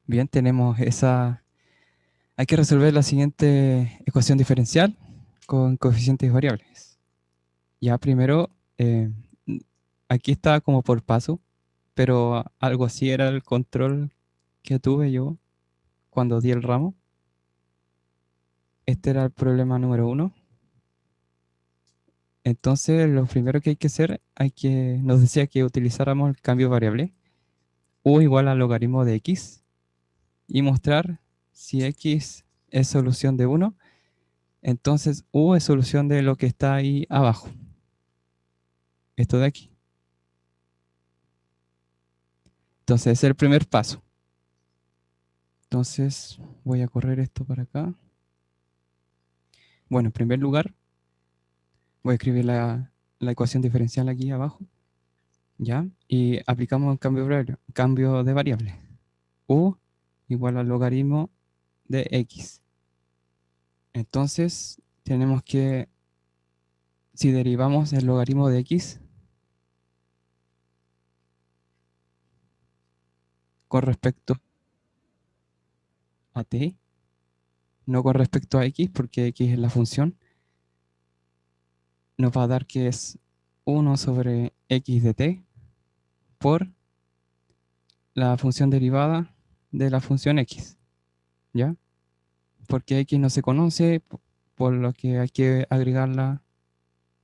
Bien, tenemos esa. Hay que resolver la siguiente ecuación diferencial con coeficientes variables. Ya primero, aquí está como por paso, pero algo así era el control que tuve yo cuando di el ramo. Este era el problema número uno. Entonces, lo primero que hay que hacer, nos decía que utilizáramos el cambio variable u igual al logaritmo de x y mostrar si x es solución de uno. Entonces, U es solución de lo que está ahí abajo. Esto de aquí. Entonces, es el primer paso. Entonces, voy a correr esto para acá. Bueno, en primer lugar, voy a escribir la ecuación diferencial aquí abajo. ¿Ya? Y aplicamos un cambio de variable. U igual al logaritmo de x. Entonces, tenemos que, si derivamos el logaritmo de x con respecto a t, no con respecto a x, porque x es la función, nos va a dar que es 1 sobre x de t por la función derivada de la función x, ¿ya? Porque x no se conoce, por lo que hay que agregarla,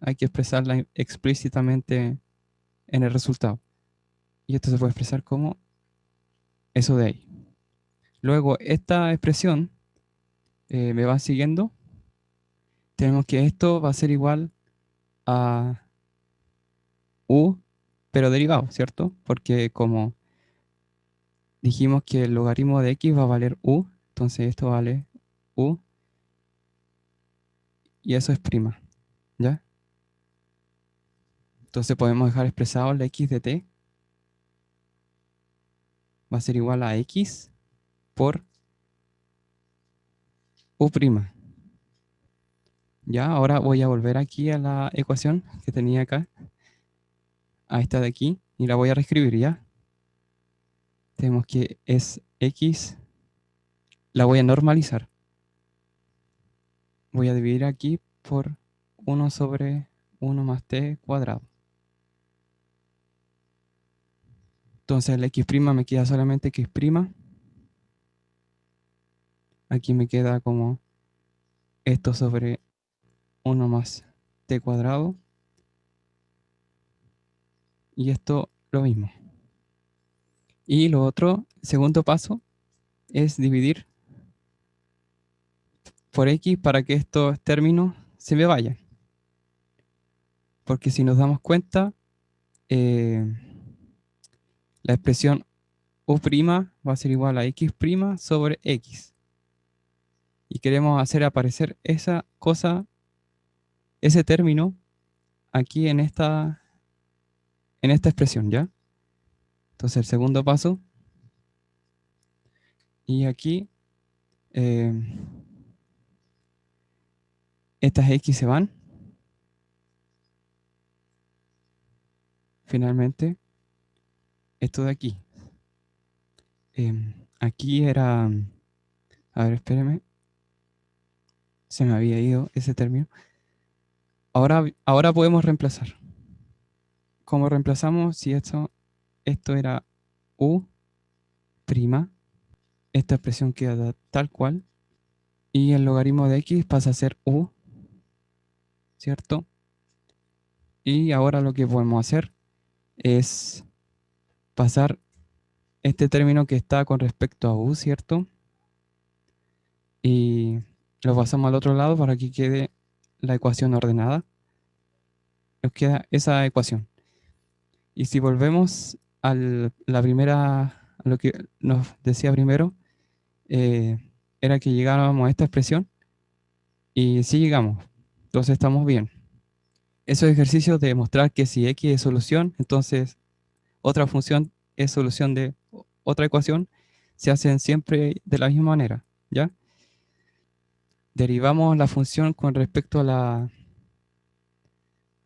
hay que expresarla explícitamente en el resultado. Y esto se puede expresar como eso de ahí. Luego, esta expresión, me va siguiendo, tenemos que esto va a ser igual a u, pero derivado, ¿cierto? Porque como dijimos que el logaritmo de x va a valer u, entonces esto vale u y eso es prima, ¿ya? Entonces podemos dejar expresado la x de t va a ser igual a x por u prima. Ya, ahora voy a volver aquí a la ecuación que tenía acá, a esta de aquí, y la voy a reescribir, ¿ya? Tenemos que es x, la voy a normalizar. Voy a dividir aquí por 1 sobre 1 más t cuadrado. Entonces la x' me queda solamente x'. Aquí me queda como esto sobre 1 más t cuadrado. Y esto lo mismo. Y lo otro, segundo paso, es dividir por x para que estos términos se me vayan. Porque si nos damos cuenta, eh, la expresión u' va a ser igual a x' sobre x. Y queremos hacer aparecer esa cosa, ese término, aquí en esta expresión, ¿ya? Entonces el segundo paso, y aquí eh, estas x se van, finalmente, esto de aquí. Aquí era, a ver, espéreme, se me había ido ese término. Ahora podemos reemplazar. ¿Cómo reemplazamos? Si esto era u', esta expresión queda tal cual, y el logaritmo de x pasa a ser u, ¿cierto? Y ahora lo que podemos hacer es pasar este término que está con respecto a u, ¿cierto? Y lo pasamos al otro lado para que quede la ecuación ordenada. Nos queda esa ecuación. Y si volvemos a lo que nos decía primero, eh, era que llegáramos a esta expresión y sí llegamos. Entonces estamos bien. Esos ejercicios de demostrar que si x es solución, entonces otra función es solución de otra ecuación, se hacen siempre de la misma manera, ¿ya? Derivamos la función con respecto a la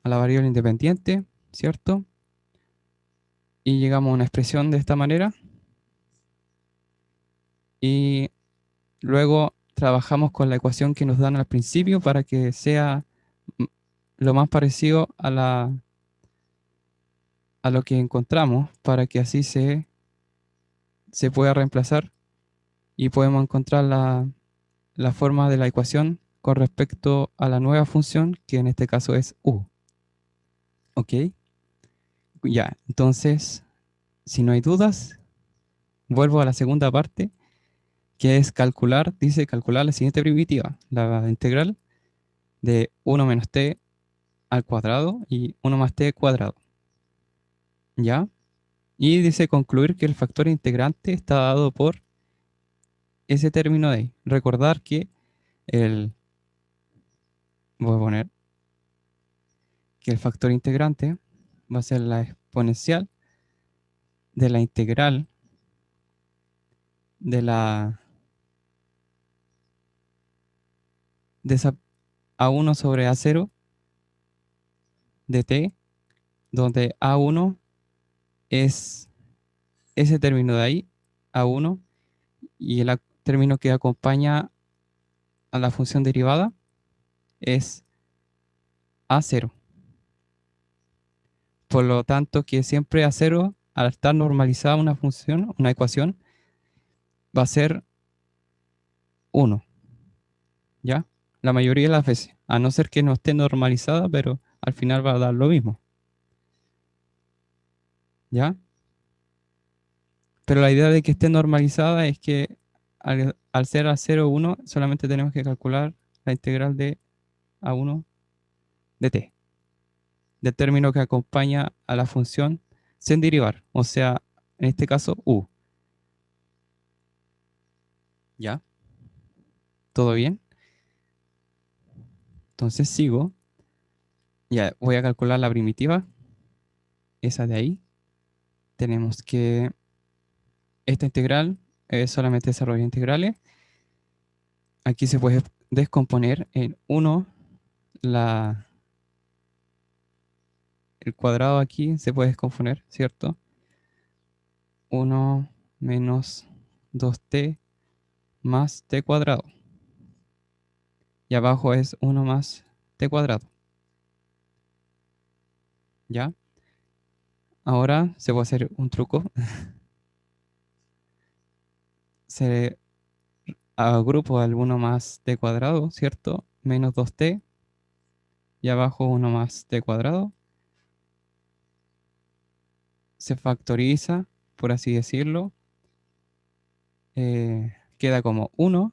variable independiente, ¿cierto? Y llegamos a una expresión de esta manera. Luego trabajamos con la ecuación que nos dan al principio para que sea mm, lo más parecido a lo que encontramos, para que así se pueda reemplazar y podemos encontrar la forma de la ecuación con respecto a la nueva función, que en este caso es u. ¿Ok? Ya, entonces, si no hay dudas, vuelvo a la segunda parte, que es calcular, dice calcular la siguiente primitiva, la integral de 1 menos t al cuadrado y 1 más t cuadrado. ¿Ya? Y dice concluir que el factor integrante está dado por ese término de ahí. Recordar que voy a poner que el factor integrante va a ser la exponencial de la integral de de esa a1 sobre a0 de t, donde a1 es ese término de ahí, a1, y el término que acompaña a la función derivada es a0. Por lo tanto, que siempre a0, al estar normalizada una función, una ecuación, va a ser 1, ¿ya? La mayoría de las veces, a no ser que no esté normalizada, pero al final va a dar lo mismo, ¿ya? Pero la idea de que esté normalizada es que al ser a 0, 1, solamente tenemos que calcular la integral de a1 de t, del término que acompaña a la función sin derivar, o sea, en este caso u. ¿Ya? ¿Todo bien? Entonces sigo. Ya voy a calcular la primitiva, esa de ahí. Tenemos que esta integral es solamente desarrollo de integrales. Aquí se puede descomponer en 1, el cuadrado aquí se puede descomponer, ¿cierto? 1 menos 2t más t cuadrado. Y abajo es 1 más t cuadrado. ¿Ya? Ahora se puede hacer un truco. Se agrupo al 1 más t cuadrado, ¿cierto? Menos 2t. Y abajo 1 más t cuadrado. Se factoriza, por así decirlo. Queda como 1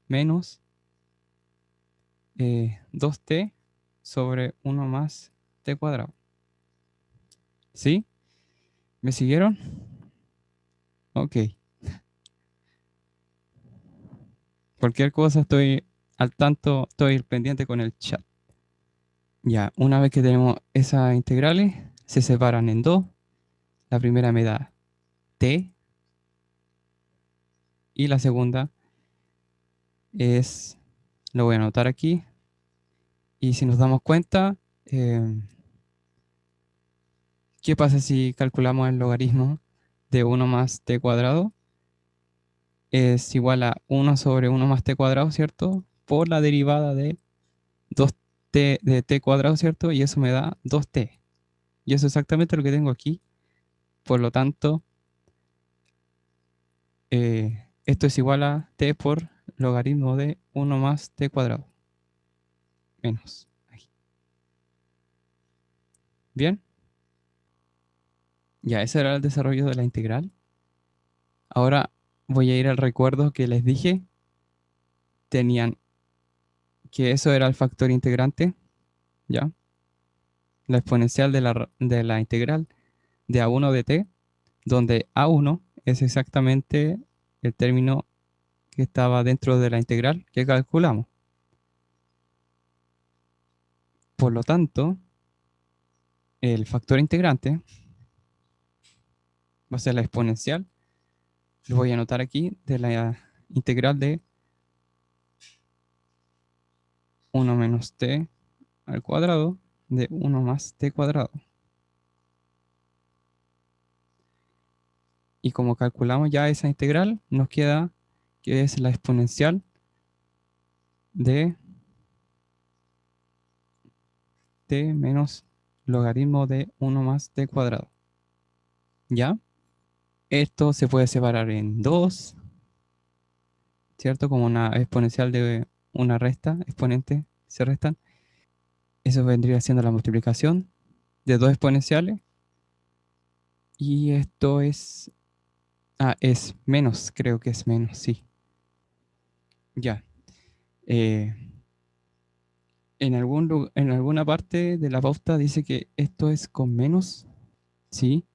menos 2t sobre 1 más t cuadrado. ¿Sí? ¿Me siguieron? Ok. Cualquier cosa estoy al tanto, estoy pendiente con el chat. Ya, una vez que tenemos esas integrales, se separan en dos. La primera me da t y la segunda es, lo voy a anotar aquí, y si nos damos cuenta, ¿qué pasa si calculamos el logaritmo de 1 más t cuadrado? Es igual a 1 sobre 1 más t cuadrado, ¿cierto? Por la derivada de 2t de t cuadrado, ¿cierto? Y eso me da 2t. Y eso es exactamente lo que tengo aquí. Por lo tanto, esto es igual a t por logaritmo de 1 más t cuadrado. Menos. Aquí. Bien. Ya, ese era el desarrollo de la integral. Ahora voy a ir al recuerdo que les dije. Tenían que eso era el factor integrante, ¿ya? La exponencial de la integral de a1 de t, donde a1 es exactamente el término que estaba dentro de la integral que calculamos. Por lo tanto, el factor integrante va a ser la exponencial, lo voy a anotar aquí, de la integral de 1 menos t al cuadrado de 1 más t cuadrado. Y como calculamos ya esa integral, nos queda que es la exponencial de t menos logaritmo de 1 más t cuadrado. ¿Ya? Esto se puede separar en dos, ¿cierto? Como una exponencial de una resta, exponente, se restan. Eso vendría siendo la multiplicación de dos exponenciales. Y esto es... Ah, es menos, creo que es menos, sí. Ya. Eh, en alguna parte de la pauta dice que esto es con menos, sí.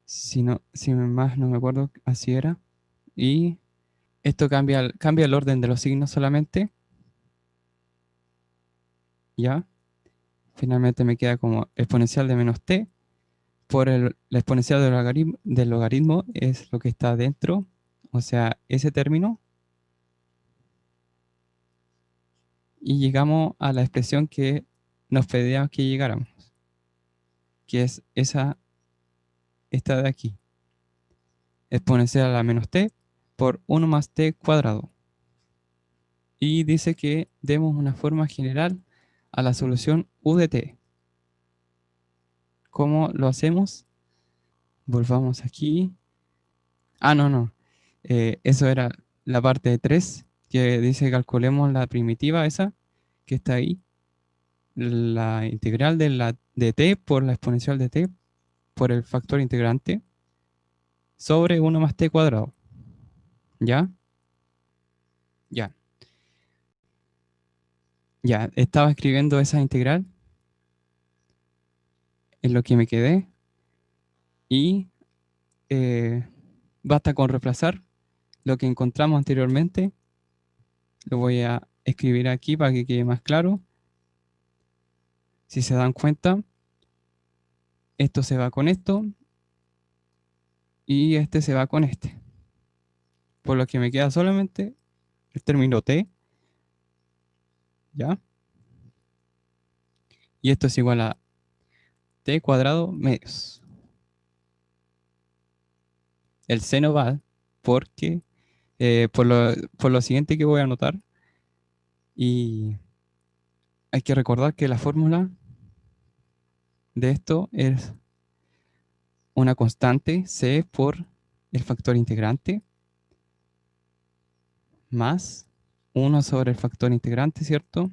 Si no, si más no me acuerdo, así era. Y esto cambia el orden de los signos solamente, ¿ya? Finalmente me queda como exponencial de menos t por la exponencial del logaritmo es lo que está dentro, o sea, ese término, y llegamos a la expresión que nos pedía que llegáramos, que es esta de aquí, exponencial a la menos t por 1 más t cuadrado. Y dice que demos una forma general a la solución u de t. ¿Cómo lo hacemos? Volvamos aquí. Ah, no, no. Eso era la parte de 3 que dice calculemos la primitiva esa que está ahí, la integral de t por la exponencial de t por el factor integrante sobre 1 más t cuadrado. ¿Ya? Ya. Ya. Estaba escribiendo esa integral en lo que me quedé y basta con reemplazar lo que encontramos anteriormente. Lo voy a escribir aquí para que quede más claro. Si se dan cuenta, esto se va con esto y este se va con este. Por lo que me queda solamente el término t, ¿ya? Y esto es igual a t cuadrado medios. El seno va porque, por lo siguiente que voy a anotar, y hay que recordar que la fórmula de esto es una constante c por el factor integrante más 1 sobre el factor integrante, ¿cierto?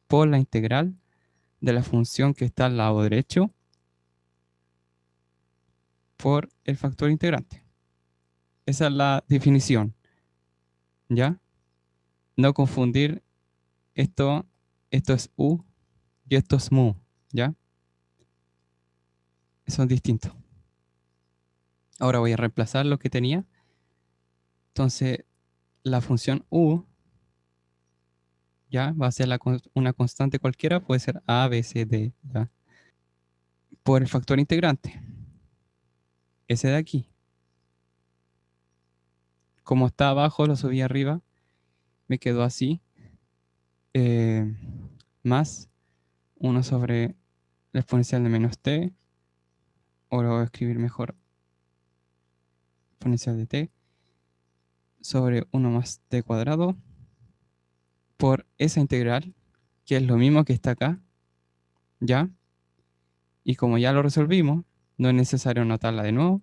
Por la integral de la función que está al lado derecho por el factor integrante. Esa es la definición, ¿ya? No confundir esto es u y esto es mu, ¿ya? Son distintos. Ahora voy a reemplazar lo que tenía. Entonces, la función u, ¿ya? Va a ser una constante cualquiera, puede ser a, b, c, d, ¿ya? Por el factor integrante, ese de aquí. Como está abajo, lo subí arriba, me quedó así, eh, más 1 sobre la exponencial de menos t, o lo voy a escribir mejor, exponencial de t, sobre 1 más t cuadrado, por esa integral, que es lo mismo que está acá, ¿ya? Y como ya lo resolvimos, no es necesario anotarla de nuevo.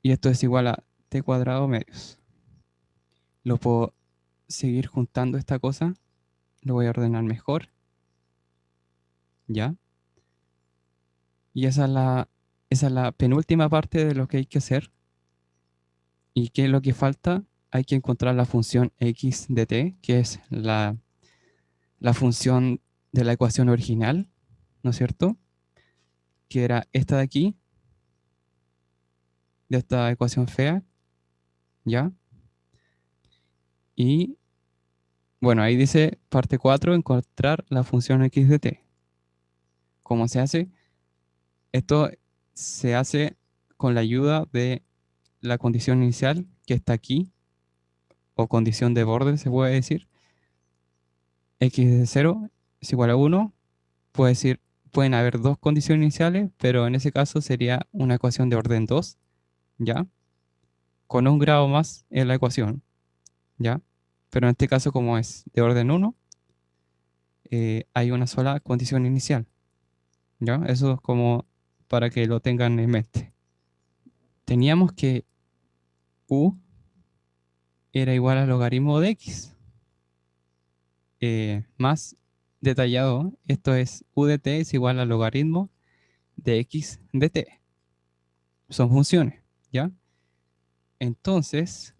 Y esto es igual a t cuadrado medios. Lo puedo seguir juntando esta cosa, lo voy a ordenar mejor, ¿ya? Y esa es la penúltima parte de lo que hay que hacer. ¿Y qué es lo que falta? Hay que encontrar la función x de t, que es la función de la ecuación original, ¿no es cierto? Que era esta de aquí, de esta ecuación fea, ¿ya? Y bueno, ahí dice parte 4 encontrar la función x de t. ¿Cómo se hace? Esto se hace con la ayuda de la condición inicial que está aquí, o condición de borde, se puede decir. X de 0 es igual a 1. Puede decir, pueden haber dos condiciones iniciales, pero en ese caso sería una ecuación de orden 2, ¿ya? con un grado más en la ecuación, ¿ya? Pero en este caso, como es de orden 1, hay una sola condición inicial, ¿ya? Eso es como para que lo tengan en mente. Teníamos que u era igual al logaritmo de x. Más detallado, esto es u de t es igual al logaritmo de x de t. Son funciones, ¿ya? Entonces,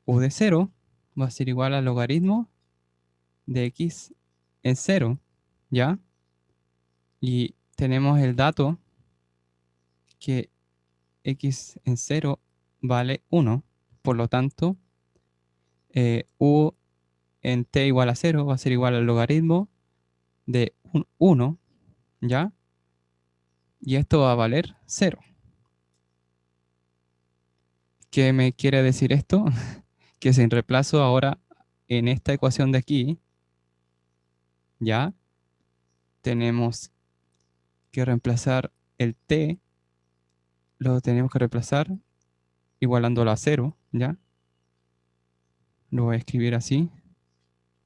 u de 0 va a ser igual al logaritmo de x en 0, ¿ya? Y tenemos el dato que x en 0 vale 1. Por lo tanto, u en t igual a 0 va a ser igual al logaritmo de 1, ¿ya? Y esto va a valer 0. ¿Qué me quiere decir esto? Que sin reemplazo ahora en esta ecuación de aquí, ¿ya? Tenemos que reemplazar el t, lo tenemos que reemplazar igualándolo a 0, ¿ya? Lo voy a escribir así.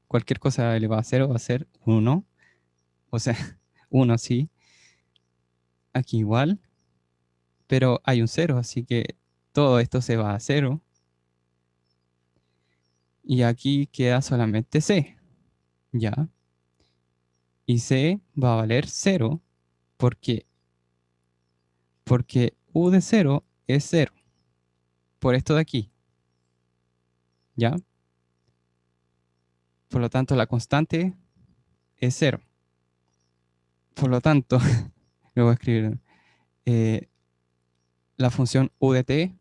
Cualquier cosa elevada a 0 va a ser 1. O sea, 1 sí. Aquí igual. Pero hay un 0, así que todo esto se va a 0. Y aquí queda solamente c, ¿ya? Y c va a valer 0 porque, porque u de 0 es 0. Por esto de aquí, ¿ya? Por lo tanto, la constante es 0. Por lo tanto, lo voy a escribir. eh, la función u de t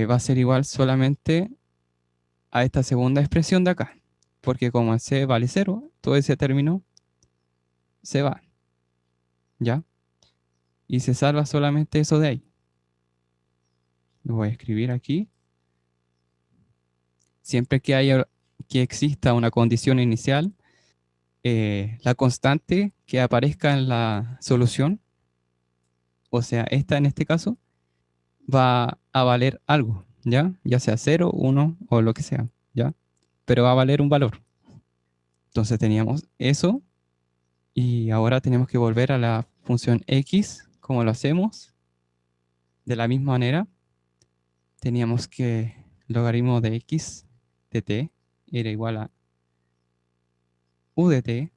va a ser igual solamente a esta segunda expresión de acá. Porque como el c vale 0, todo ese término se va, ¿ya? Y se salva solamente eso de ahí. Lo voy a escribir aquí. Siempre que exista una condición inicial, la constante que aparezca en la solución, o sea, esta en este caso, va a valer algo, ¿ya? Ya sea 0, 1 o lo que sea, ¿ya? Pero va a valer un valor. Entonces teníamos eso y ahora tenemos que volver a la función x. ¿Cómo lo hacemos? De la misma manera, teníamos que logaritmo de x de t era igual a u de t.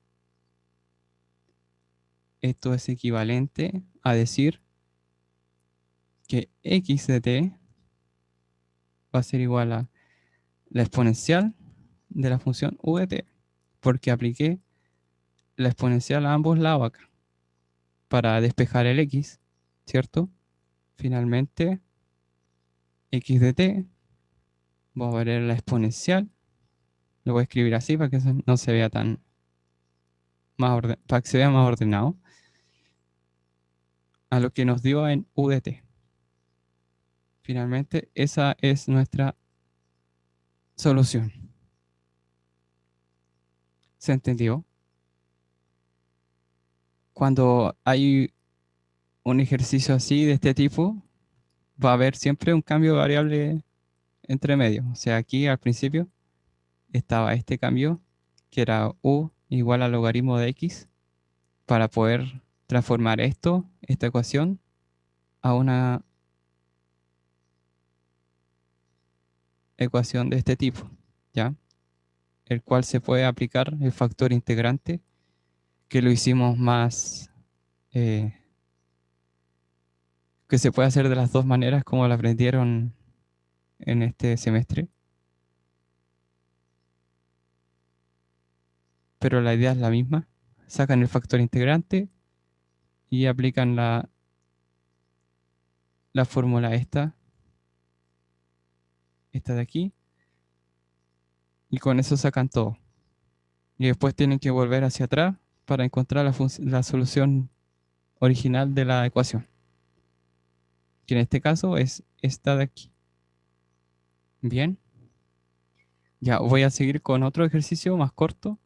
Esto es equivalente a decir que x de t va a ser igual a la exponencial de la función u de t, porque apliqué la exponencial a ambos lados acá para despejar el x, ¿cierto? Finalmente, x de t va a valer la exponencial. Lo voy a escribir así para que no se vea tan para que se vea más ordenado, a lo que nos dio en u de t. Finalmente, esa es nuestra solución. ¿Se entendió? Cuando hay un ejercicio así de este tipo, va a haber siempre un cambio de variable entre medio. O sea, aquí al principio estaba este cambio que era u igual al logaritmo de x para poder transformar esta ecuación, a una ecuación de este tipo, ¿ya? El cual se puede aplicar el factor integrante, que lo hicimos más, eh, que se puede hacer de las dos maneras como lo aprendieron en este semestre, pero la idea es la misma. Sacan el factor integrante y aplican la fórmula esta de aquí, y con eso sacan todo. Y después tienen que volver hacia atrás para encontrar la solución original de la ecuación, que en este caso es esta de aquí. Bien, ya voy a seguir con otro ejercicio más corto.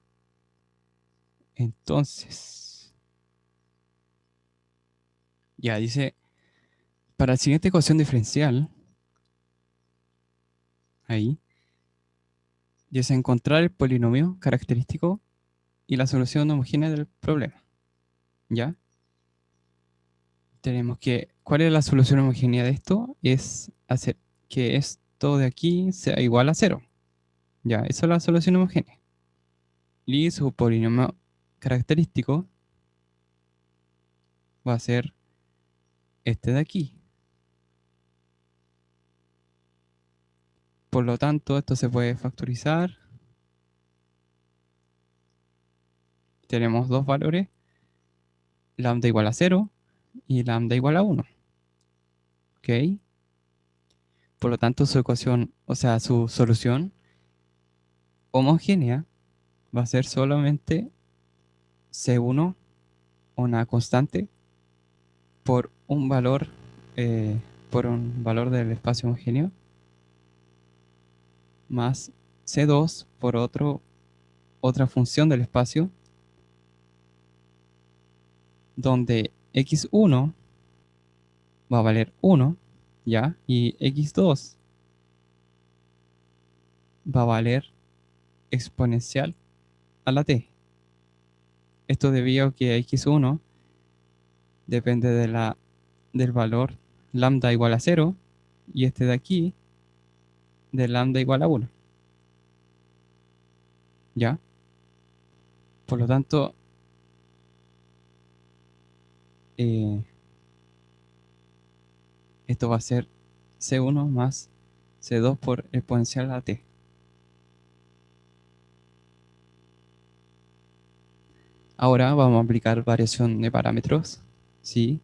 Entonces, ya dice, Para la siguiente ecuación diferencial, ahí, ya es encontrar el polinomio característico y la solución homogénea del problema. ¿Ya? Tenemos que, ¿cuál es la solución homogénea de esto? Es hacer que esto de aquí sea igual a cero. Ya, esa es la solución homogénea. Y su polinomio característico va a ser este de aquí. Por lo tanto, esto se puede factorizar. Tenemos dos valores, lambda igual a 0 y lambda igual a 1. ¿Ok? Por lo tanto, su ecuación, o sea, su solución homogénea va a ser solamente C1, una constante, por un valor, por un valor del espacio homogéneo, más C2 por otra función del espacio, donde x1 va a valer 1, ¿ya? Y x2 va a valer exponencial a la t. Esto debido a que x1 depende del valor lambda igual a 0 y este de aquí de lambda igual a 1, ¿ya? Por lo tanto, eh, esto va a ser C1 más C2 por exponencial a t. Ahora vamos a aplicar variación de parámetros. ¿Sí?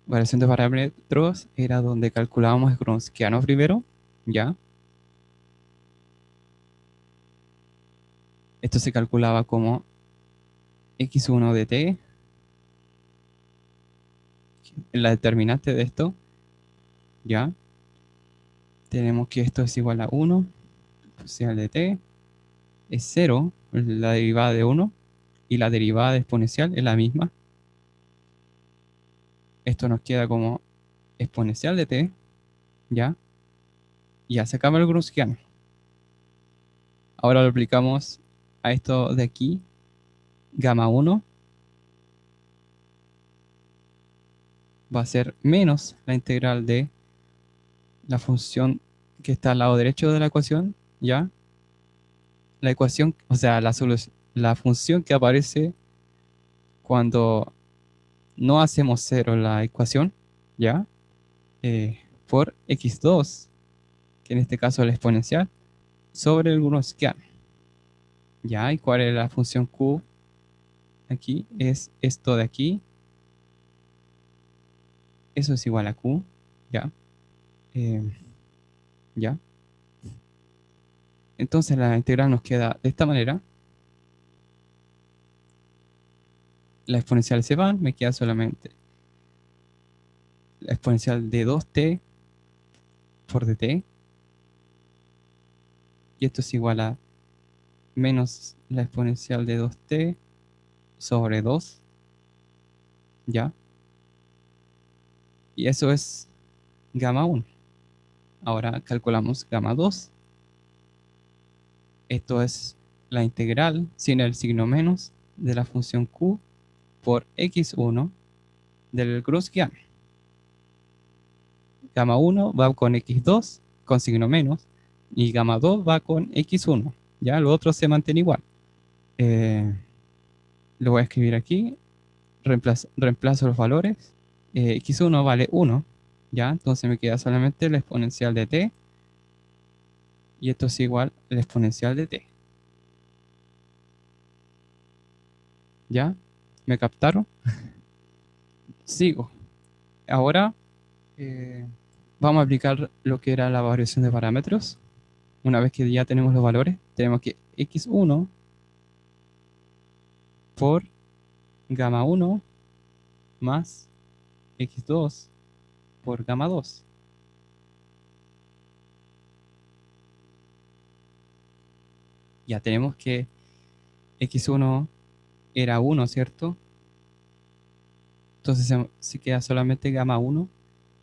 Variación de parámetros era donde calculábamos el Gronskiano primero, ¿ya? Esto se calculaba como x1 de t, la determinante de esto, ¿ya? Tenemos que esto es igual a 1, exponencial de t, es 0, la derivada de 1, y la derivada de exponencial es la misma. Esto nos queda como exponencial de t, ¿ya? Y ya se acaba el Gronskiano. Ahora lo aplicamos a esto de aquí, gamma 1 va a ser menos la integral de la función que está al lado derecho de la ecuación, ¿ya? La ecuación, o sea, la función que aparece cuando no hacemos cero la ecuación, ¿ya? Por x2, que en este caso es la exponencial, sobre el Gaussian, ¿ya? ¿Y cuál es la función q? Aquí es esto de aquí, eso es igual a q, ¿ya? Eh, ¿Ya? Entonces la integral nos queda de esta manera. Las exponenciales se van, me queda solamente la exponencial de 2t por dt. Y esto es igual a menos la exponencial de 2t sobre 2, ¿ya? Y eso es gamma 1. Ahora calculamos gamma 2. Esto es la integral sin el signo menos de la función q por x1 del Gaussian. Gamma 1 va con x2 con signo menos y gamma 2 va con x1. Ya lo otro se mantiene igual. Lo voy a escribir aquí. Reemplazo los valores. X1 vale 1. Ya, entonces me queda solamente la exponencial de t. Y esto es igual a la exponencial de t. ¿Ya? ¿Me captaron? Sigo. Ahora eh, vamos a aplicar lo que era la variación de parámetros. Una vez que ya tenemos los valores, tenemos que x1 por gamma 1 más x2 por gamma 2. Ya tenemos que x1 era 1, ¿cierto? Entonces se queda solamente gamma 1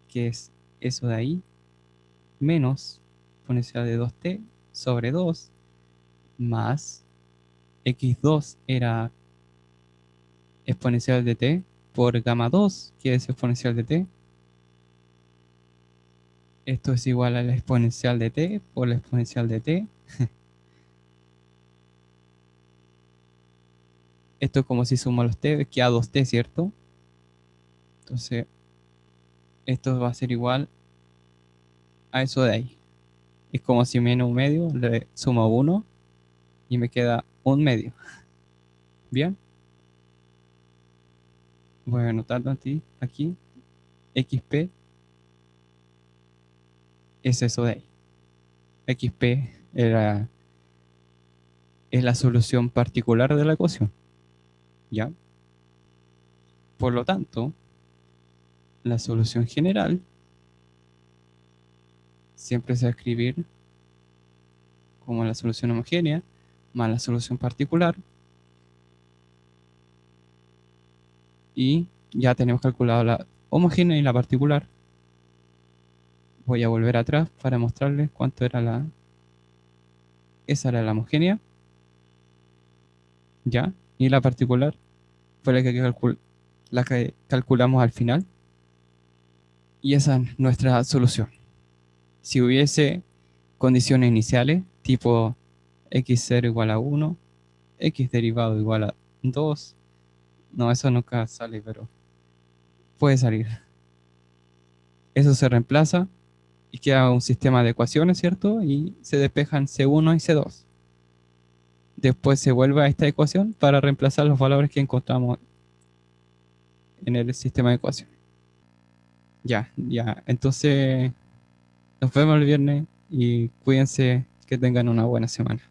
que es eso de ahí, menos exponencial de 2t sobre 2, más x2 era exponencial de t por gamma 2, que es exponencial de t. Esto es igual a la exponencial de t por la exponencial de t. Esto es como si sumo los t, queda 2t, ¿cierto? Entonces, esto va a ser igual a eso de ahí. Es como si menos un medio le sumo 1 y me queda un medio. Bien, voy a anotarlo aquí. XP es eso de ahí. XP es la solución particular de la ecuación. ¿Ya? Por lo tanto, la solución general siempre se va a escribir como la solución homogénea más la solución particular. Y ya tenemos calculado la homogénea y la particular. Voy a volver atrás para mostrarles cuánto era esa era la homogénea, ¿ya? Y la particular fue la que calculamos al final. Y esa es nuestra solución. Si hubiese condiciones iniciales, tipo x0 igual a 1, x derivado igual a 2, no, eso nunca sale, pero puede salir. Eso se reemplaza y queda un sistema de ecuaciones, ¿cierto? Y se despejan C1 y C2. Después se vuelve a esta ecuación para reemplazar los valores que encontramos en el sistema de ecuaciones. Ya, ya. Entonces, nos vemos el viernes y cuídense, que tengan una buena semana.